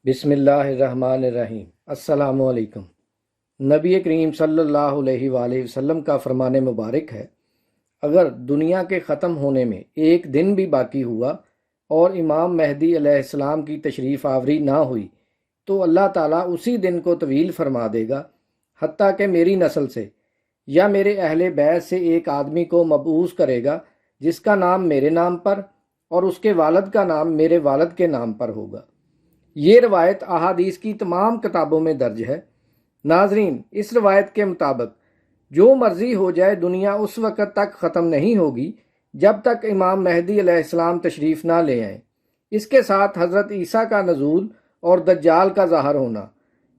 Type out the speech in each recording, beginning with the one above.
بسم اللہ الرحمن الرحیم۔ السلام علیکم۔ نبی کریم صلی اللہ علیہ وآلہ وسلم کا فرمان مبارک ہے، اگر دنیا کے ختم ہونے میں ایک دن بھی باقی ہوا اور امام مہدی علیہ السلام کی تشریف آوری نہ ہوئی تو اللہ تعالیٰ اسی دن کو طویل فرما دے گا، حتیٰ کہ میری نسل سے یا میرے اہل بیت سے ایک آدمی کو مبعوث کرے گا جس کا نام میرے نام پر اور اس کے والد کا نام میرے والد کے نام پر ہوگا۔ یہ روایت احادیث کی تمام کتابوں میں درج ہے۔ ناظرین، اس روایت کے مطابق جو مرضی ہو جائے دنیا اس وقت تک ختم نہیں ہوگی جب تک امام مہدی علیہ السلام تشریف نہ لے آئیں۔ اس کے ساتھ حضرت عیسیٰ کا نزول اور دجال کا ظاہر ہونا۔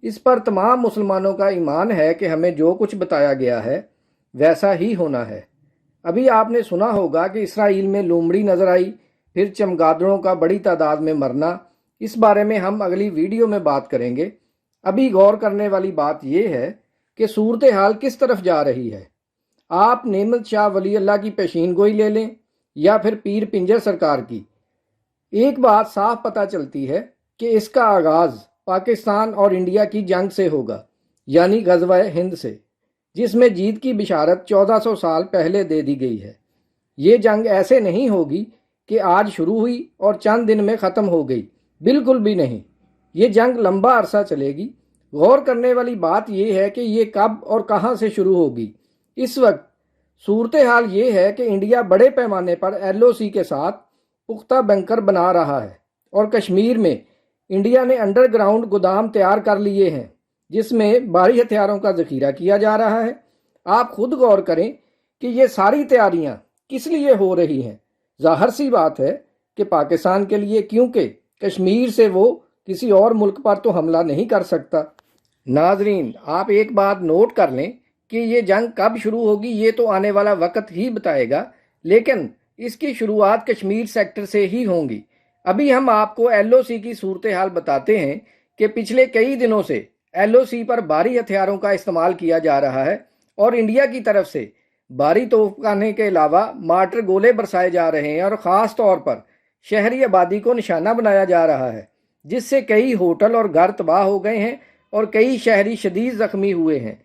اس پر تمام مسلمانوں کا ایمان ہے کہ ہمیں جو کچھ بتایا گیا ہے ویسا ہی ہونا ہے۔ ابھی آپ نے سنا ہوگا کہ اسرائیل میں لومڑی نظر آئی، پھر چمگادڑوں کا بڑی تعداد میں مرنا۔ اس بارے میں ہم اگلی ویڈیو میں بات کریں گے۔ ابھی غور کرنے والی بات یہ ہے کہ صورتحال کس طرف جا رہی ہے۔ آپ نعمت شاہ ولی اللہ کی پیشین لے لیں یا پھر پیر پنجر سرکار کی، ایک بات صاف پتہ چلتی ہے کہ اس کا آغاز پاکستان اور انڈیا کی جنگ سے ہوگا، یعنی غزوہ ہند سے، جس میں جیت کی بشارت 1400 سال پہلے دے دی گئی ہے۔ یہ جنگ ایسے نہیں ہوگی کہ آج شروع ہوئی اور چند دن میں ختم ہو گئی، بالکل بھی نہیں۔ یہ جنگ لمبا عرصہ چلے گی۔ غور کرنے والی بات یہ ہے کہ یہ کب اور کہاں سے شروع ہوگی۔ اس وقت صورتحال یہ ہے کہ انڈیا بڑے پیمانے پر LOC کے ساتھ پختہ بنکر بنا رہا ہے، اور کشمیر میں انڈیا نے انڈر گراؤنڈ گودام تیار کر لیے ہیں جس میں بھاری ہتھیاروں کا ذخیرہ کیا جا رہا ہے۔ آپ خود غور کریں کہ یہ ساری تیاریاں کس لیے ہو رہی ہیں۔ ظاہر سی بات ہے کہ پاکستان کے لیے، کیونکہ کشمیر سے وہ کسی اور ملک پر تو حملہ نہیں کر سکتا۔ ناظرین، آپ ایک بات نوٹ کر لیں کہ یہ جنگ کب شروع ہوگی یہ تو آنے والا وقت ہی بتائے گا، لیکن اس کی شروعات کشمیر سیکٹر سے ہی ہوں گی۔ ابھی ہم آپ کو LOC کی صورتحال بتاتے ہیں کہ پچھلے کئی دنوں سے LOC پر بھاری ہتھیاروں کا استعمال کیا جا رہا ہے، اور انڈیا کی طرف سے بھاری توپ خانے کے علاوہ مارٹر گولے برسائے جا رہے ہیں، اور خاص طور پر شہری آبادی کو نشانہ بنایا جا رہا ہے، جس سے کئی ہوٹل اور گھر تباہ ہو گئے ہیں اور کئی شہری شدید زخمی ہوئے ہیں۔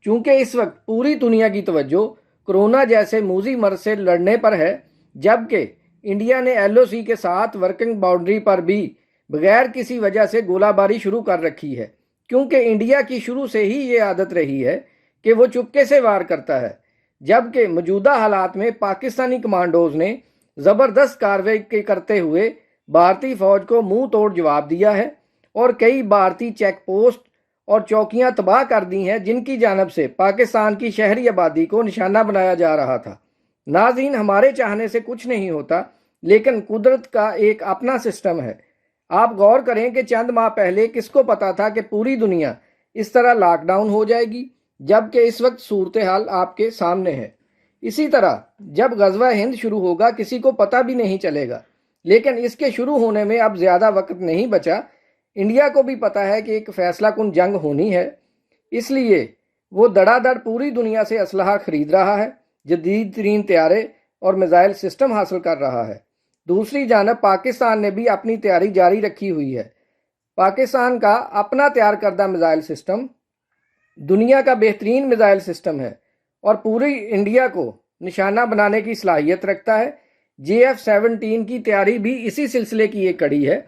چونکہ اس وقت پوری دنیا کی توجہ کرونا جیسے موذی مرض سے لڑنے پر ہے، جبکہ انڈیا نے LOC کے ساتھ ورکنگ باؤنڈری پر بھی بغیر کسی وجہ سے گولہ باری شروع کر رکھی ہے، کیونکہ انڈیا کی شروع سے ہی یہ عادت رہی ہے کہ وہ چپکے سے وار کرتا ہے، جبکہ موجودہ حالات میں پاکستانی کمانڈوز نے زبردست کارروائی کرتے ہوئے بھارتی فوج کو منہ توڑ جواب دیا ہے، اور کئی بھارتی چیک پوسٹ اور چوکیاں تباہ کر دی ہیں جن کی جانب سے پاکستان کی شہری آبادی کو نشانہ بنایا جا رہا تھا۔ ناظرین، ہمارے چاہنے سے کچھ نہیں ہوتا، لیکن قدرت کا ایک اپنا سسٹم ہے۔ آپ غور کریں کہ چند ماہ پہلے کس کو پتا تھا کہ پوری دنیا اس طرح لاک ڈاؤن ہو جائے گی، جبکہ اس وقت صورتحال آپ کے سامنے ہے۔ اسی طرح جب غزوہ ہند شروع ہوگا کسی کو پتہ بھی نہیں چلے گا، لیکن اس کے شروع ہونے میں اب زیادہ وقت نہیں بچا۔ انڈیا کو بھی پتہ ہے کہ ایک فیصلہ کن جنگ ہونی ہے، اس لیے وہ دڑا دڑ پوری دنیا سے اسلحہ خرید رہا ہے، جدید ترین طیارے اور میزائل سسٹم حاصل کر رہا ہے۔ دوسری جانب پاکستان نے بھی اپنی تیاری جاری رکھی ہوئی ہے۔ پاکستان کا اپنا تیار کردہ میزائل سسٹم دنیا کا بہترین میزائل سسٹم ہے اور پوری انڈیا کو نشانہ بنانے کی صلاحیت رکھتا ہے۔ JF-17 کی تیاری بھی اسی سلسلے کی ایک کڑی ہے۔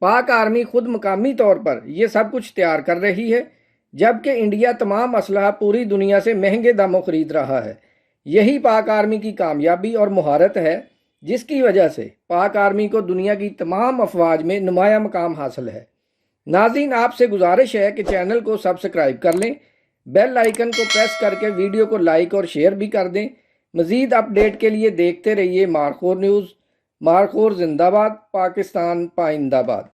پاک آرمی خود مقامی طور پر یہ سب کچھ تیار کر رہی ہے، جبکہ انڈیا تمام اسلحہ پوری دنیا سے مہنگے داموں خرید رہا ہے۔ یہی پاک آرمی کی کامیابی اور مہارت ہے، جس کی وجہ سے پاک آرمی کو دنیا کی تمام افواج میں نمایاں مقام حاصل ہے۔ ناظرین، آپ سے گزارش ہے کہ چینل کو سبسکرائب کر لیں، بیل آئیکن کو پریس کر کے ویڈیو کو لائک اور شیئر بھی کر دیں۔ مزید اپڈیٹ کے لیے دیکھتے رہیے مارخور نیوز۔ مارخور زندہ باد، پاکستان پائندہ باد۔